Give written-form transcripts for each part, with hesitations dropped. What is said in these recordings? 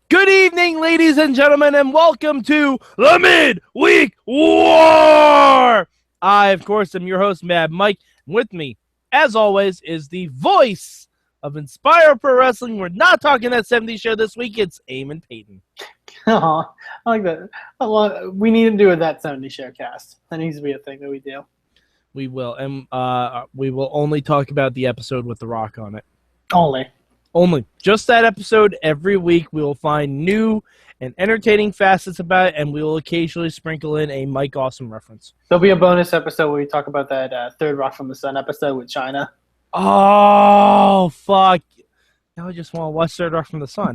Good evening, ladies and gentlemen, and welcome to the Midweek War! I, of course, am your host, Mad Mike. With me, as always, is the voice of Inspire Pro Wrestling. We're not talking that 70s show this week. It's Eamon Paton. Oh, I like that. We need to do a That 70s Show cast. That needs to be a thing that we do. We will, and we will only talk about the episode with The Rock on it. Only. Just that episode. Every week we will find new and entertaining facets about it, and we will occasionally sprinkle in a Mike Awesome reference. There'll be a bonus episode where we talk about that third Rock from the Sun episode with China. Oh, fuck. Now I just want to watch Third Rock from the Sun.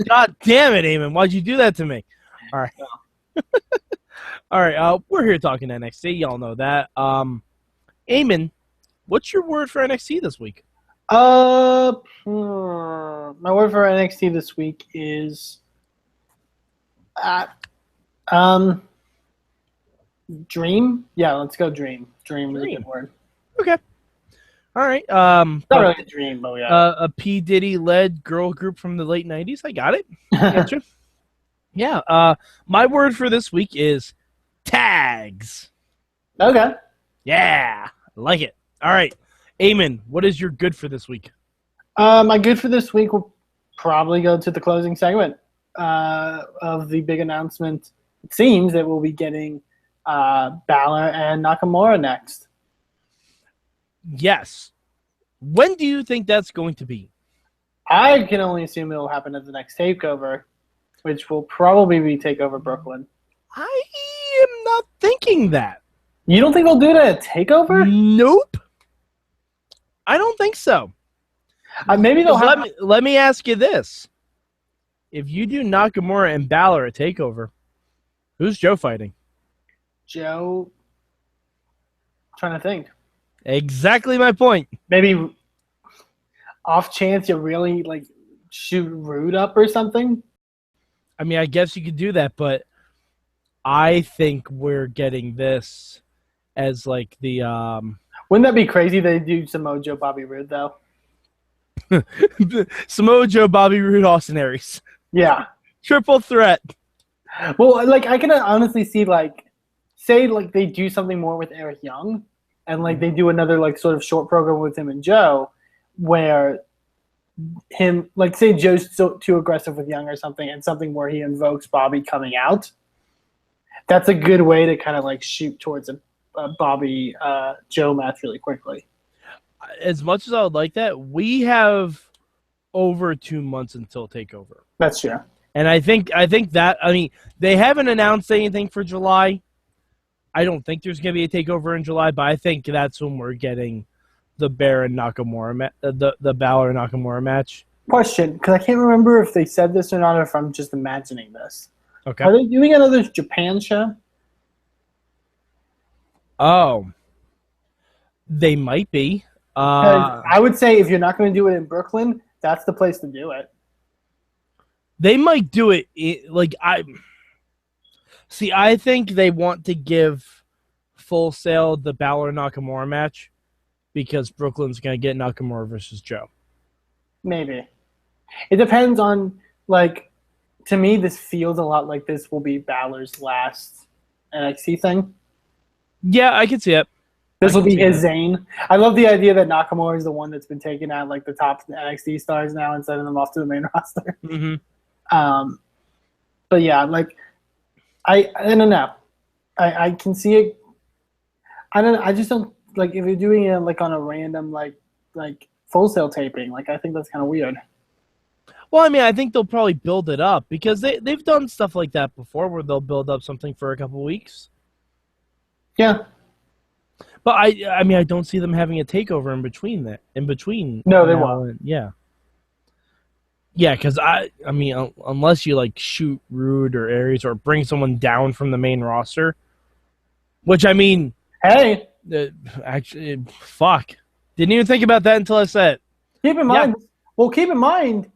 God damn it, Eamon. Why'd you do that to me? All right. All right, we're here talking NXT. Y'all know that. Eamon, what's your word for NXT this week? My word for NXT this week is dream. Yeah, let's go dream. Dream is a good word. Okay. All right. Not really a dream, but yeah. A P. Diddy-led girl group from the late 90s. I got it. Gotcha. Yeah. My word for this week is tags. Okay. Yeah. I like it. All right. Eamon, what is your good for this week? My good for this week will probably go to the closing segment of the big announcement. It seems that we'll be getting Balor and Nakamura next. Yes. When do you think that's going to be? I can only assume it will happen at the next takeover, which will probably be Takeover Brooklyn. I am not thinking that. You don't think they'll do it at a takeover? Nope. I don't think so. Maybe they'll have. Let me ask you this: if you do Nakamura and Balor at Takeover, who's Joe fighting? Joe. I'm trying to think. Exactly my point. Maybe off chance you really shoot Rude up or something. I mean, I guess you could do that, but I think we're getting this as the. Wouldn't that be crazy? They do Samoa Joe, Bobby Roode, though. Samoa Joe, Bobby Roode, Austin Aries. Yeah, triple threat. Well, I can honestly see say they do something more with Eric Young, and they do another sort of short program with him and Joe, where him say Joe's too aggressive with Young or something, and something where he invokes Bobby coming out. That's a good way to kind of shoot towards a Bobby Joe match really quickly. As much as I would like that, we have over 2 months until Takeover. That's true. And I think that, I mean, they haven't announced anything for July. I don't think there's going to be a Takeover in July, but I think that's when we're getting the Balor and Nakamura the Balor and Nakamura match. Question, because I can't remember if they said this or not, or if I'm just imagining this. Okay. Are they doing another Japan show? Oh, they might be. I would say if you're not going to do it in Brooklyn, that's the place to do it. They might do it. I think they want to give Full Sail the Balor Nakamura match because Brooklyn's going to get Nakamura versus Joe. Maybe. It depends on, to me, this feels a lot like this will be Balor's last NXT thing. Yeah, I can see it. This will be his Zayn. I love the idea that Nakamura is the one that's been taking out the top NXT stars now and sending them off to the main roster. Mm-hmm. But yeah, I don't know. I can see it. I just don't if you're doing it on a random Full Sail taping. I think that's kind of weird. Well, I mean, I think they'll probably build it up because they've done stuff like that before where they'll build up something for a couple weeks. Yeah. But I mean, I don't see them having a takeover in between that. No, they won't. Yeah. Yeah, because I mean, unless you shoot Rude or Aries or bring someone down from the main roster, which I mean, hey, actually, fuck, didn't even think about that until I said it. Keep in mind. Yeah. Well, keep in mind,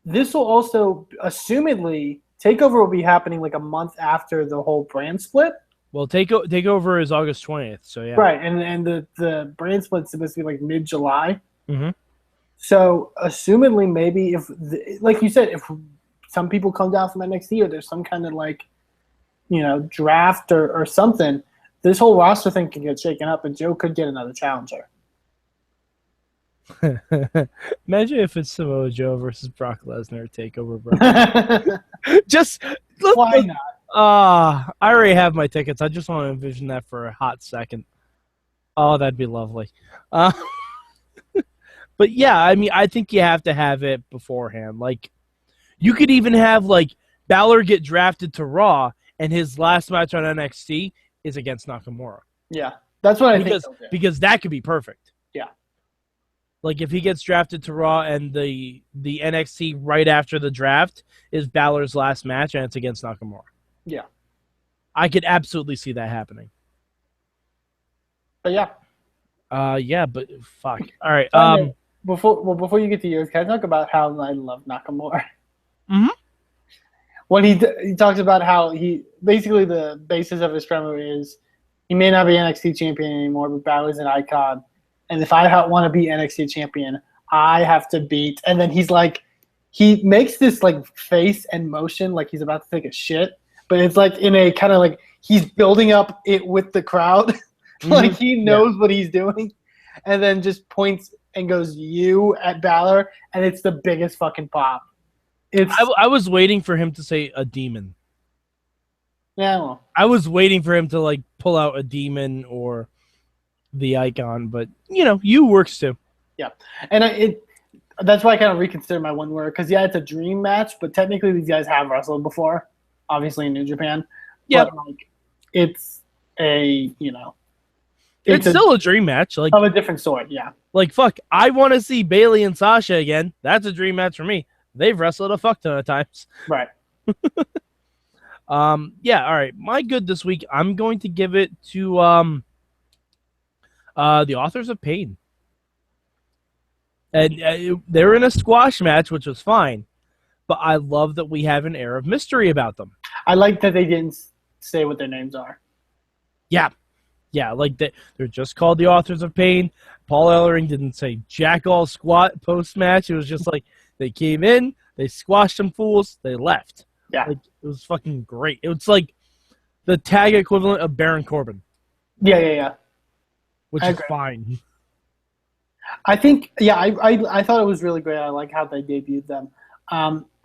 this will also assumedly Takeover will be happening a month after the whole brand split. Well, Takeover is August 20th, so yeah. Right, and the brand split's supposed to be mid-July. Mm-hmm. So, assumedly, maybe if, like you said, if some people come down from NXT or there's some kind of like, draft or something, this whole roster thing can get shaken up and Joe could get another challenger. Imagine if it's Samoa Joe versus Brock Lesnar takeover, bro. Just why not? I already have my tickets. I just want to envision that for a hot second. Oh, that'd be lovely. But yeah, I mean, I think you have to have it beforehand. Like, you could even have like Balor get drafted to Raw, and his last match on NXT is against Nakamura. Yeah, that's what I think. Because that could be perfect. Yeah. Like, if he gets drafted to Raw and the NXT right after the draft is Balor's last match and it's against Nakamura. Yeah. I could absolutely see that happening. But yeah. Yeah, but fuck. All right. Before you get to yours, can I talk about how I love Nakamura? Mm-hmm. When he talks about how he basically the basis of his promo is he may not be NXT champion anymore, but Balor's an icon. And if I want to be NXT champion, I have to beat. And then he's like, he makes this like face and motion like he's about to take a shit, but it's like in a kind of like he's building up it with the crowd. Like he knows what he's doing, and then just points and goes "you" at Balor, and it's the biggest fucking pop. I was waiting for him to say a demon. Yeah, well. I was waiting for him to like pull out a demon or the icon, but you works too. Yeah, and that's why I kind of reconsider my one word because it's a dream match, but technically these guys have wrestled before, obviously in New Japan. Yeah, but like it's a It's still a dream match, like of a different sort. Yeah, like fuck. I want to see Bayley and Sasha again. That's a dream match for me. They've wrestled a fuck ton of times. Right. Yeah. All right. My good this week. I'm going to give it to the Authors of Pain, and they're in a squash match, which was fine. But I love that we have an air of mystery about them. I like that they didn't say what their names are. Yeah. Yeah, like they're just called the Authors of Pain. Paul Ellering didn't say jack all squat post-match. It was just like they came in, they squashed some fools, they left. Yeah. Like, it was fucking great. It was like the tag equivalent of Baron Corbin. Yeah. Which is fine. I think, I thought it was really great. I like how they debuted them.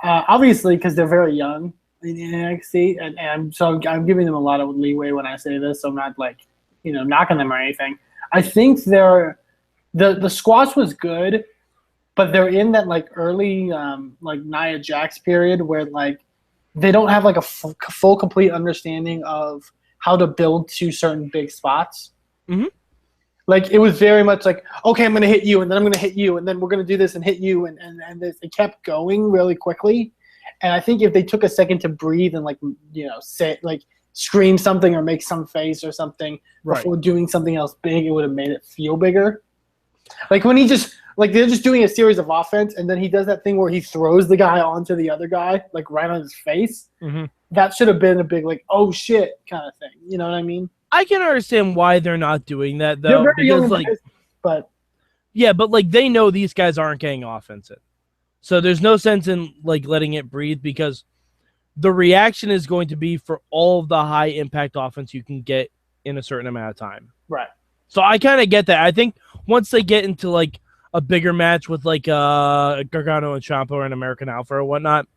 Obviously, because they're very young in NXT, and so I'm giving them a lot of leeway when I say this, so I'm not like, knocking them or anything. I think the squash was good, but they're in that like early like Nia Jax period where like they don't have like a full complete understanding of how to build to certain big spots. Mm-hmm. Like it was very much like, okay, I'm gonna hit you, and then I'm gonna hit you, and then we're gonna do this and hit you, and it kept going really quickly. And I think if they took a second to breathe and like say like scream something or make some face or something before doing something else big, it would have made it feel bigger. Like when he just like they're just doing a series of offense, and then he does that thing where he throws the guy onto the other guy, like right on his face. Mm-hmm. That should have been a big like, oh shit kind of thing. You know what I mean? I can understand why they're not doing that though. They're very young, like, but like they know these guys aren't getting offense in. So there's no sense in like letting it breathe because the reaction is going to be for all of the high impact offense you can get in a certain amount of time. Right. So I kind of get that. I think once they get into like a bigger match with like Gargano and Ciampa or an American Alpha or whatnot,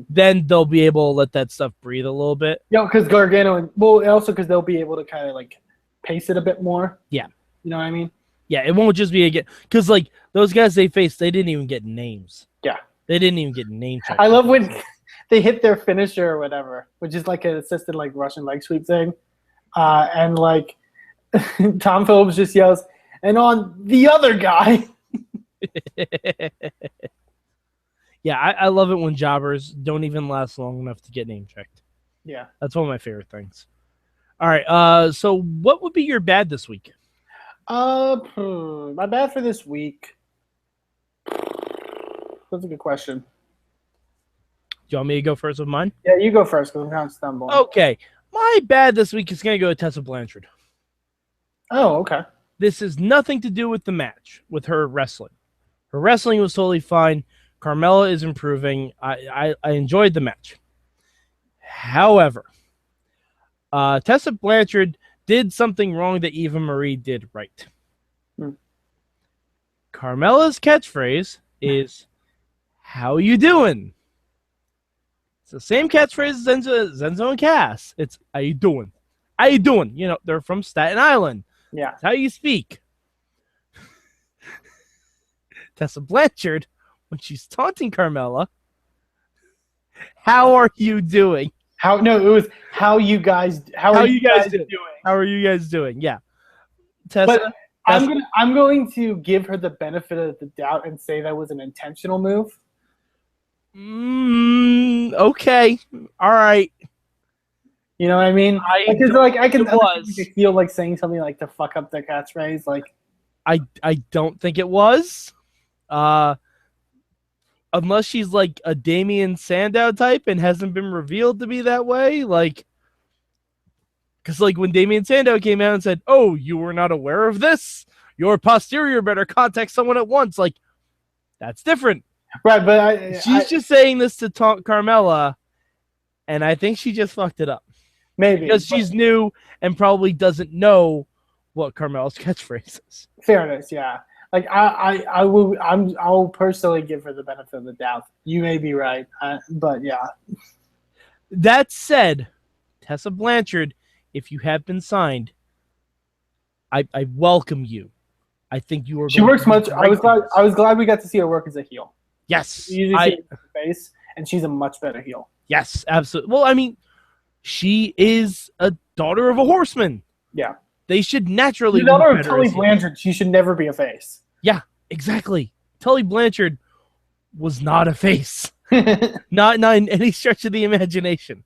then they'll be able to let that stuff breathe a little bit. Yeah, because Gargano and also because they'll be able to kind of like pace it a bit more. Yeah. You know what I mean? Yeah, it won't just be because like those guys they faced, they didn't even get names. Yeah. They didn't even get name checks. I love when they hit their finisher or whatever, which is like an assisted like Russian leg sweep thing. And like Tom Phillips just yells, and on the other guy. Yeah, I love it when jobbers don't even last long enough to get name checked. Yeah. That's one of my favorite things. All right, so what would be your bad this week? My bad for this week. That's a good question. Do you want me to go first with mine? Yeah, you go first because I'm kind of stumbling. Okay. My bad this week is going to go to Tessa Blanchard. Oh, okay. This has nothing to do with the match, with her wrestling. Her wrestling was totally fine. Carmella is improving. I enjoyed the match. However, Tessa Blanchard did something wrong that Eva Marie did right. Carmella's catchphrase is, "How you doing?" It's the same catchphrase as Zenzo and Cass. It's, "How you doing? How you doing?" You know, they're from Staten Island. Yeah. That's how you speak. Tessa Blanchard, when she's taunting Carmella, "How are you doing?" It was how you guys doing? How are you guys doing? Yeah. Tessa, But I'm going to give her the benefit of the doubt and say that was an intentional move. Okay. All right. You know what I mean? I can feel like saying something like to fuck up the catchphrase. Like, I don't think it was. Unless she's like a Damian Sandow type and hasn't been revealed to be that way, like, because like when Damian Sandow came out and said, "Oh, you were not aware of this? Your posterior better contact someone at once." Like, that's different, right? But she's just saying this to taunt Carmella, and I think she just fucked it up. Maybe because she's new and probably doesn't know what Carmella's catchphrase is. Fairness, yeah. Like I'll personally give her the benefit of the doubt. You may be right, but yeah. That said, Tessa Blanchard, if you have been signed, I welcome you. I think you are. She works much. I was glad we got to see her work as a heel. Yes, you usually see her as a face, and she's a much better heel. Yes, absolutely. Well, I mean, she is a daughter of a horseman. Yeah. They should naturally. The daughter of Tully Blanchard, she should never be a face. Yeah, exactly. Tully Blanchard was not a face. not in any stretch of the imagination.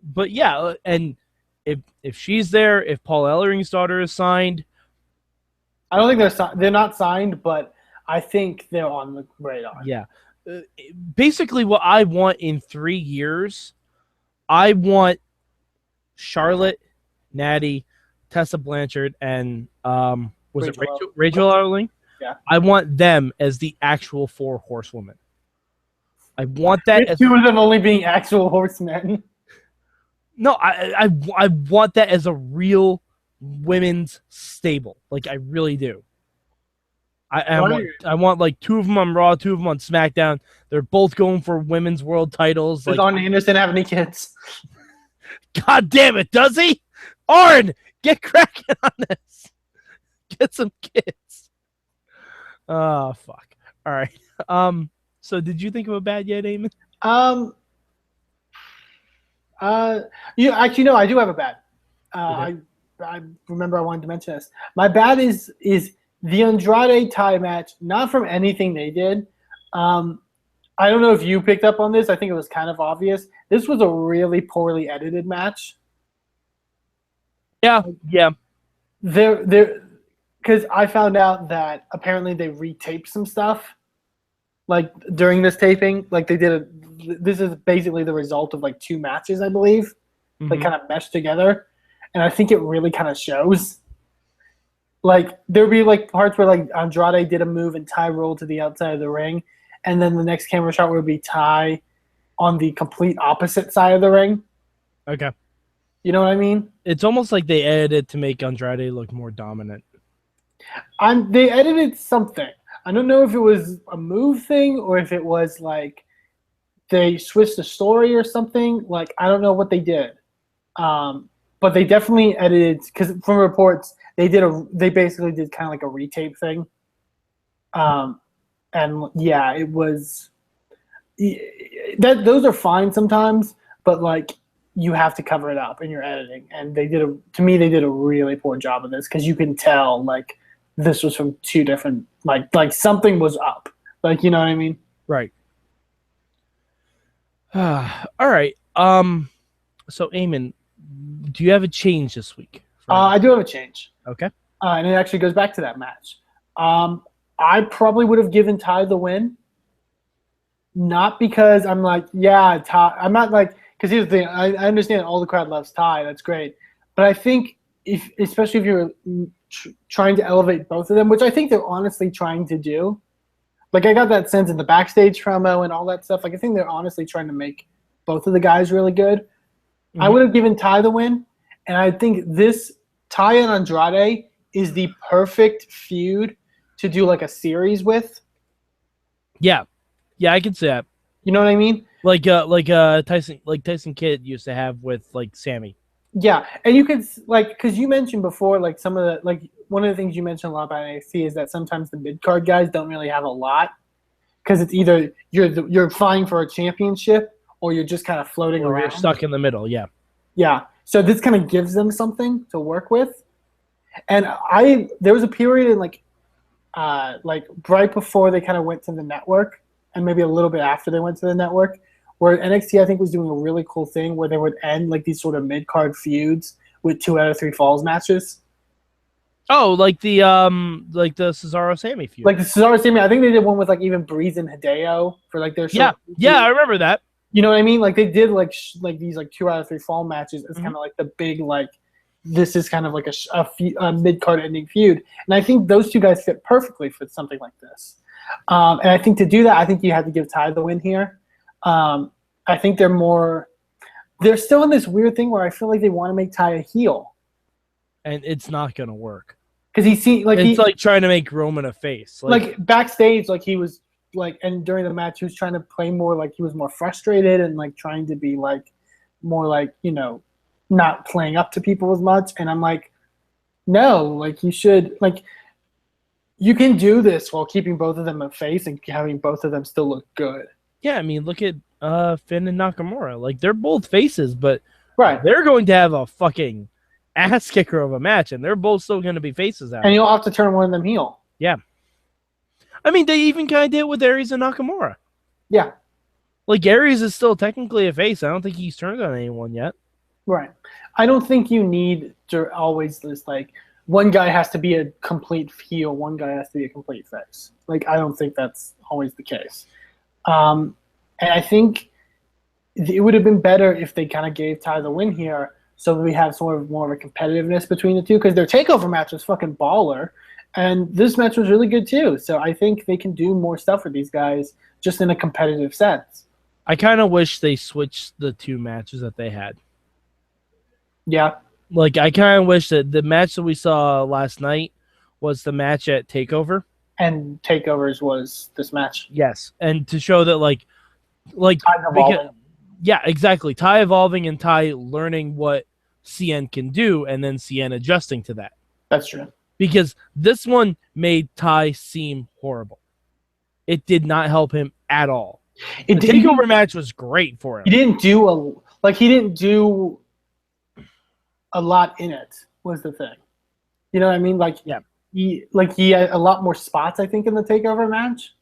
But yeah, and if she's there, if Paul Ellering's daughter is signed, I don't think they're not signed, but I think they're on the radar. Yeah. Basically, what I want in 3 years, I want Charlotte, Natty, Tessa Blanchard, and Rachel Erling? Yeah. I want them as the actual 4 horsewomen. I want that as 2 of them only being actual horsemen. No, I want that as a real women's stable. Like, I really do. I want like 2 of them on Raw, 2 of them on SmackDown. They're both going for women's world titles. Does Arn Anderson have any kids? God damn it, does he? Arn, get cracking on this. Get some kids. Oh, fuck. All right. So did you think of a bad yet, Eamon? Actually, no, I do have a bad. I remember I wanted to mention this. My bad is the Andrade tie match, not from anything they did. I don't know if you picked up on this. I think it was kind of obvious. This was a really poorly edited match. Yeah. Because I found out that apparently they retaped some stuff, like during this taping. Like this is basically the result of like 2 matches, I believe. Mm-hmm. They kind of meshed together, and I think it really kind of shows. Like there'd be like parts where like Andrade did a move and Ty rolled to the outside of the ring, and then the next camera shot would be Ty on the complete opposite side of the ring. Okay. You know what I mean? It's almost like they edited to make Andrade look more dominant. They edited something. I don't know if it was a move thing or if it was like they switched the story or something. Like I don't know what they did, but they definitely edited because from reports they basically did kind of like a retape thing. And yeah, it was those are fine sometimes, but like you have to cover it up in your editing, and they did a really poor job of this because you can tell like this was from 2 different like something was up, like you know what I mean? Right. All right. So Eamon, do you have a change this week? I do have a change. Okay. And it actually goes back to that match. I probably would have given Ty the win. Not because I'm like, yeah, Ty. I'm not like, because here's the thing. I understand all the crowd loves Ty. That's great. But I think, especially if you're trying to elevate both of them, which I think they're honestly trying to do, Like I got that sense in the backstage promo and all that stuff. Like I think they're honestly trying to make both of the guys really good. Mm-hmm. I would have given Ty the win, and I think this Ty and Andrade is the perfect feud to do like a series with. Yeah, I can see that. You know what I mean? Like Tyson Kidd used to have with like Sammy. Yeah, and you could like because you mentioned before like some of the like one of the things you mentioned a lot about NXT is that sometimes the mid card guys don't really have a lot because it's either you're vying for a championship or you're just kind of floating Or around. you're stuck in the middle. Yeah. Yeah, so this kind of gives them something to work with, and there was a period in like right before they kind of went to the network, and maybe a little bit after they went to the network, where NXT I think was doing a really cool thing where they would end like these sort of mid card feuds with 2 out of 3 falls matches. Oh, like the Cesaro Sammy feud. Like the Cesaro Sammy, I think they did one with like even Breeze and Hideo for like their yeah, I remember that. You know what I mean? Like they did like these like 2 out of 3 fall matches. It's kind of like the big like this is kind of like a mid card ending feud, and I think those two guys fit perfectly for something like this. And I think to do that, I think you had to give Ty the win here. I think they're still in this weird thing where I feel like they want to make Ty a heel, and it's not gonna work because it's like trying to make Roman a face. Like backstage, like he was like, and during the match, he was trying to play more like he was more frustrated and like trying to be like more like not playing up to people as much. And I'm like, no, like you should like. You can do this while keeping both of them a face and having both of them still look good. Yeah, I mean, look at Finn and Nakamura. Like, they're both faces, but right, they're going to have a fucking ass kicker of a match, and they're both still going to be faces out. And you'll have to turn one of them heel. Yeah. I mean, they even kind of did it with Aries and Nakamura. Yeah. Like, Aries is still technically a face. I don't think he's turned on anyone yet. Right. I don't think you need to always this, like, one guy has to be a complete heel, one guy has to be a complete face. Like, I don't think that's always the case. And I think it would have been better if they kind of gave Ty the win here so that we have sort of more of a competitiveness between the two, because their takeover match was fucking baller, and this match was really good too. So I think they can do more stuff with these guys just in a competitive sense. I kind of wish they switched the 2 matches that they had. Yeah. Like, I kind of wish that the match that we saw last night was the match at TakeOver. And TakeOvers was this match. Yes. And to show that, like yeah, exactly. Ty evolving and Ty learning what Cien can do, and then Cien adjusting to that. That's true. Because this one made Ty seem horrible. It did not help him at all. The TakeOver match was great for him. He didn't do a lot in it, was the thing. You know what I mean? Like, yeah. He had a lot more spots, I think, in the TakeOver match.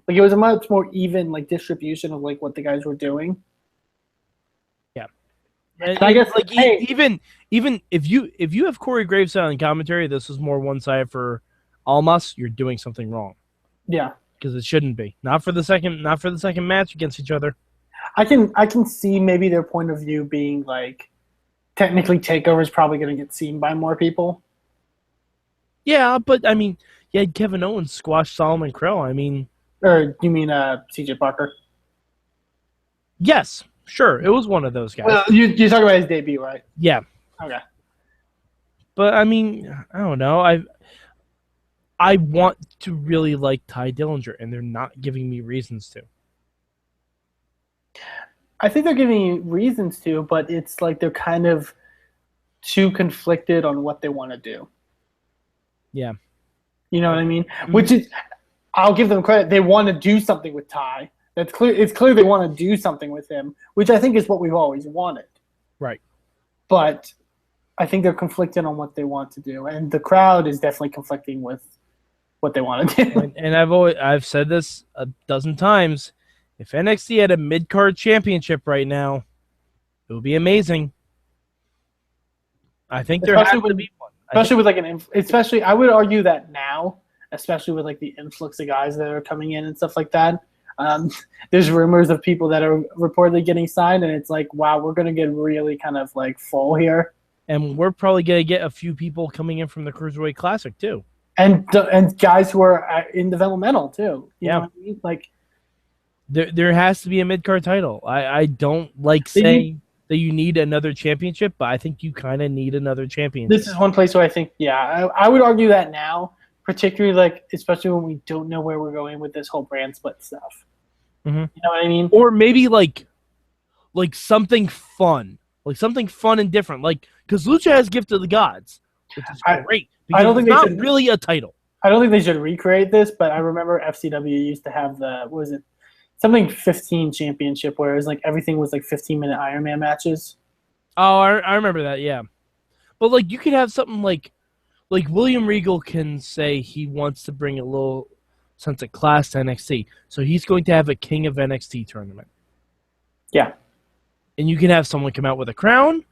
Like, it was a much more even, like, distribution of, like, what the guys were doing. Yeah. And I guess, like, even if you have Corey Graves on commentary, this was more one-sided for Almas, you're doing something wrong. Yeah. Because it shouldn't be. Not for the second match against each other. I can see maybe their point of view being, like, technically TakeOver is probably going to get seen by more people. Yeah, but I mean, you had Kevin Owens squash Solomon Crow. I mean, or you mean CJ Parker? Yes, sure. It was one of those guys. Well, you're talking about his debut, right? Yeah. Okay. But I mean, I don't know. I want to really like Ty Dillinger, and they're not giving me reasons to. I think they're giving you reasons to, but it's like they're kind of too conflicted on what they want to do. Yeah. You know what I mean? Mm-hmm. Which is, I'll give them credit. They want to do something with Ty. That's clear. It's clear they want to do something with him, which I think is what we've always wanted. Right. But I think they're conflicted on what they want to do, and the crowd is definitely conflicting with what they want to do. And I've said this a dozen times. If NXT had a mid-card championship right now, it would be amazing. I think there has to be one. Especially with like I would argue that now, especially with like the influx of guys that are coming in and stuff like that. There's rumors of people that are reportedly getting signed, and it's like, wow, we're going to get really kind of like full here. And we're probably going to get a few people coming in from the Cruiserweight Classic too. and guys who are in developmental too. You know what I mean? Like there has to be a mid card title. I don't like saying that you need another championship, but I think you kind of need another championship. This is one place where I think, I would argue that now, particularly like especially when we don't know where we're going with this whole brand split stuff. Mm-hmm. You know what I mean? Or maybe like something fun, and different, like because Lucha has Gift of the Gods, which is great. I don't think it's not really a title. I don't think they should recreate this, but I remember FCW used to have something 15 championship where it was like everything was like 15-minute Iron Man matches. Oh, I remember that, yeah. But like you could have something like William Regal can say he wants to bring a little sense of class to NXT, so he's going to have a King of NXT tournament. Yeah. And you can have someone come out with a crown.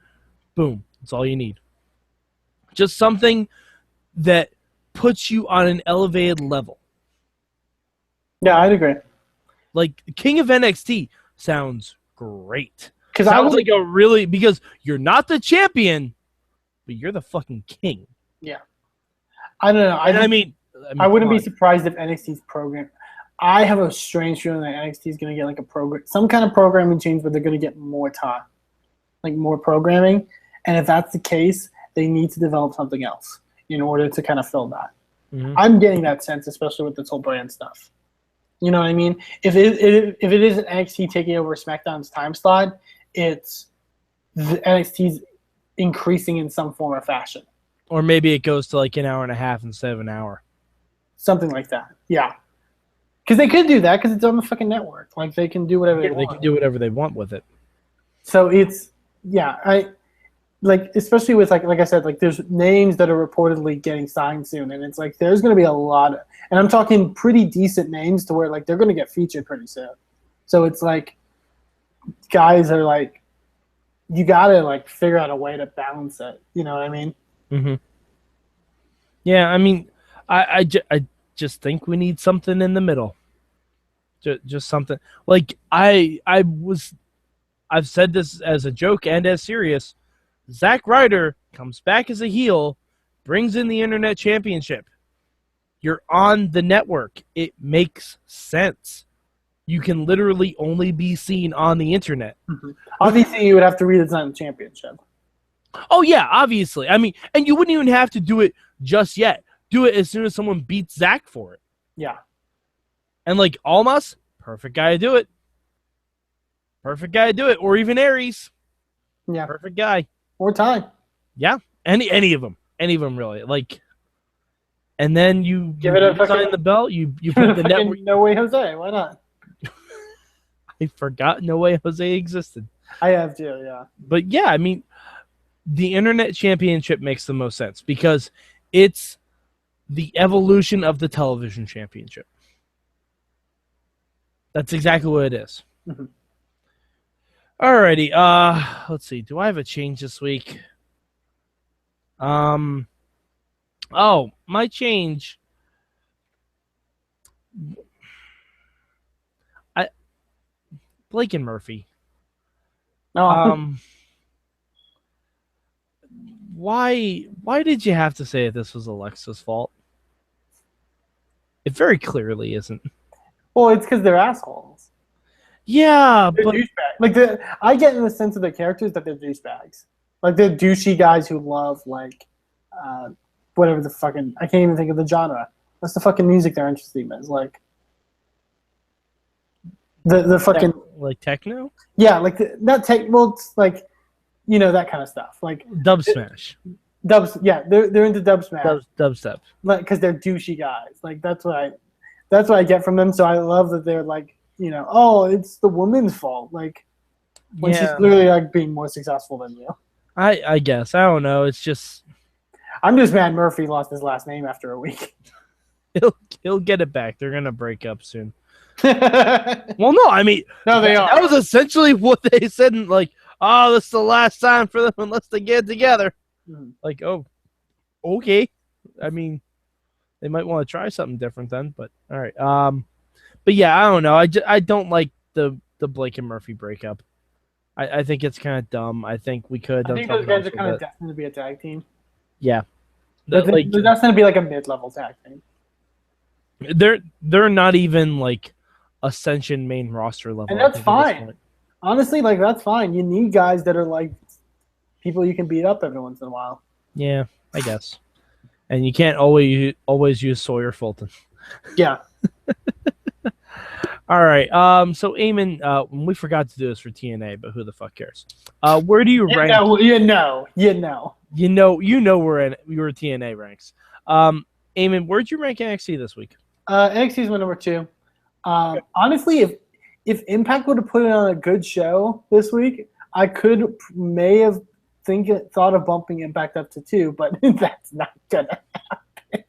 Boom. That's all you need. Just something that puts you on an elevated level. Yeah, I'd agree. Like King of NXT sounds great. Because you're not the champion, but you're the fucking king. Yeah. I don't know. I wouldn't be surprised if NXT's program. I have a strange feeling that NXT is going to get like some kind of programming change where they're going to get more time, like more programming. And if that's the case, they need to develop something else in order to kind of fill that. Mm-hmm. I'm getting that sense, especially with this whole brand stuff. You know what I mean? If it isn't NXT taking over SmackDown's time slot, it's the NXT's increasing in some form or fashion. Or maybe it goes to like an hour and a half instead of an hour. Something like that. Yeah. Because they could do that because it's on the fucking network. Like they can do whatever they want. They can do whatever they want with it. So it's especially with like I said, like there's names that are reportedly getting signed soon, and it's like there's going to be a lot of, and I'm talking pretty decent names to where like they're going to get featured pretty soon. So it's like guys are like, you got to like figure out a way to balance it. You know what I mean? Mm-hmm. Yeah, I mean, I just think we need something in the middle. Just something like I've said this as a joke and as serious. Zack Ryder comes back as a heel, brings in the Internet Championship. You're on the network. It makes sense. You can literally only be seen on the internet. Mm-hmm. Obviously, you would have to redesign the championship. Oh, yeah, obviously. I mean, and you wouldn't even have to do it just yet. Do it as soon as someone beats Zack for it. Yeah. And like Almas, perfect guy to do it. Perfect guy to do it. Or even Aries. Yeah. Perfect guy. Or Ty. Yeah. Any of them. Any of them, really. Like, and then you give it a sign the belt. You put the network. No Way Jose. Why not? I forgot No Way Jose existed. I have too, yeah. But yeah, I mean, the Internet Championship makes the most sense because it's the evolution of the Television Championship. That's exactly what it is. Mm-hmm. Alrighty, let's see. Do I have a change this week? Oh, my change. Blake and Murphy. Oh. Why did you have to say that this was Alexa's fault? It very clearly isn't. Well, it's because they're assholes. Yeah, they're but like I get in the sense of the characters that they're douchebags. Like they're douchey guys who love like whatever the fucking, I can't even think of the genre. What's the fucking music they're interested in? Is like the fucking like techno? Yeah, like not tech. Well, it's like that kind of stuff. Like dub smash. Yeah, they're into dub smash. Dubstep. Like because they're douchey guys. Like that's what I get from them. So I love that they're like, oh, it's the woman's fault. Like when she's literally like being more successful than you. I guess. I don't know. It's just I'm just mad Murphy lost his last name after a week. He'll get it back. They're gonna break up soon. Well, no, I mean, no, they are. That was essentially what they said. Like, oh, this is the last time for them unless they get together. Mm-hmm. Like, oh, okay. I mean, they might want to try something different then. But all right. But yeah, I don't know. I don't like the Blake and Murphy breakup. I think it's kind of dumb. I think we could have done something. I think those guys are kind of destined to be a tag team. Yeah. That's going to be like a mid-level tag team. They're not even like Ascension main roster level. And that's fine. Honestly, like that's fine. You need guys that are like people you can beat up every once in a while. Yeah, I guess. And you can't always use Sawyer Fulton. Yeah. All right. So Eamon, we forgot to do this for TNA, but who the fuck cares? Where do you rank? You know where your TNA ranks. Eamon, where'd you rank NXT this week? NXT is my number 2. Honestly, if Impact would have put it on a good show this week, I may have thought of bumping Impact up to 2, but that's not gonna happen.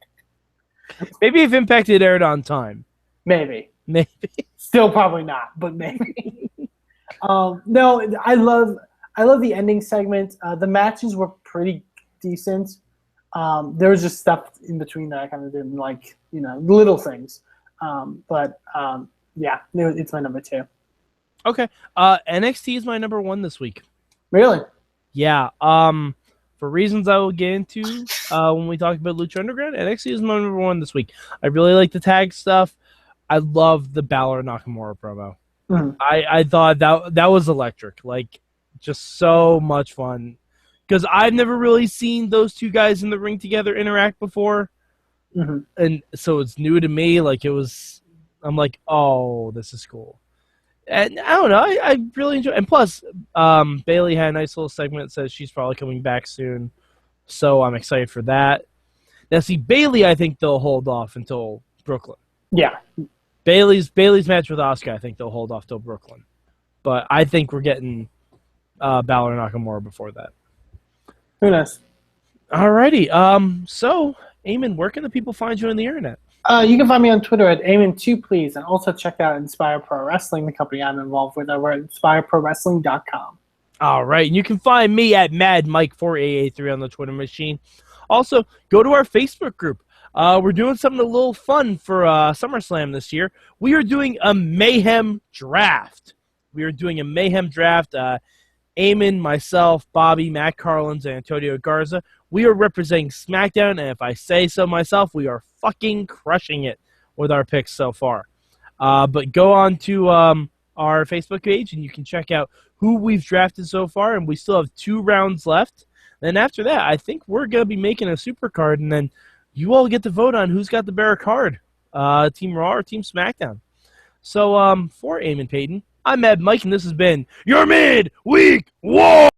Maybe if Impact had aired on time. Maybe. Still probably not, but maybe. No, I love the ending segment. The matches were pretty decent. There was just stuff in between that I kind of didn't like, little things. Yeah, it's my number 2. Okay. NXT is my number 1 this week. Really? Yeah. For reasons I will get into when we talk about Lucha Underground, NXT is my number 1 this week. I really like the tag stuff. I love the Balor Nakamura promo. Mm-hmm. I thought that was electric. Like, just so much fun. Because I've never really seen those two guys in the ring together interact before. Mm-hmm. And so it's new to me. I'm like, oh, this is cool. And I don't know, I really enjoy it. And plus, Bayley had a nice little segment that says she's probably coming back soon. So I'm excited for that. Now, see, Bayley, I think they'll hold off until Brooklyn. Yeah. Bayley's match with Asuka, I think they'll hold off till Brooklyn. But I think we're getting Balor Nakamura before that. Who knows? Alrighty. So, Eamon, where can the people find you on the internet? You can find me on Twitter at Eamon2Please, and also check out Inspire Pro Wrestling, the company I'm involved with, over at InspireProWrestling.com. All right, and you can find me at MadMike4883 on the Twitter machine. Also, go to our Facebook group. We're doing something a little fun for SummerSlam this year. We are doing a Mayhem Draft. Eamon, myself, Bobby, Matt Carlins, and Antonio Garza. We are representing SmackDown, and if I say so myself, we are fucking crushing it with our picks so far. But go on to our Facebook page, and you can check out who we've drafted so far, and we still have 2 rounds left. Then after that, I think we're going to be making a super card, and then you all get to vote on who's got the better card, Team Raw or Team SmackDown. So for Eamon Paton, I'm Mad Mike, and this has been your Midweek War!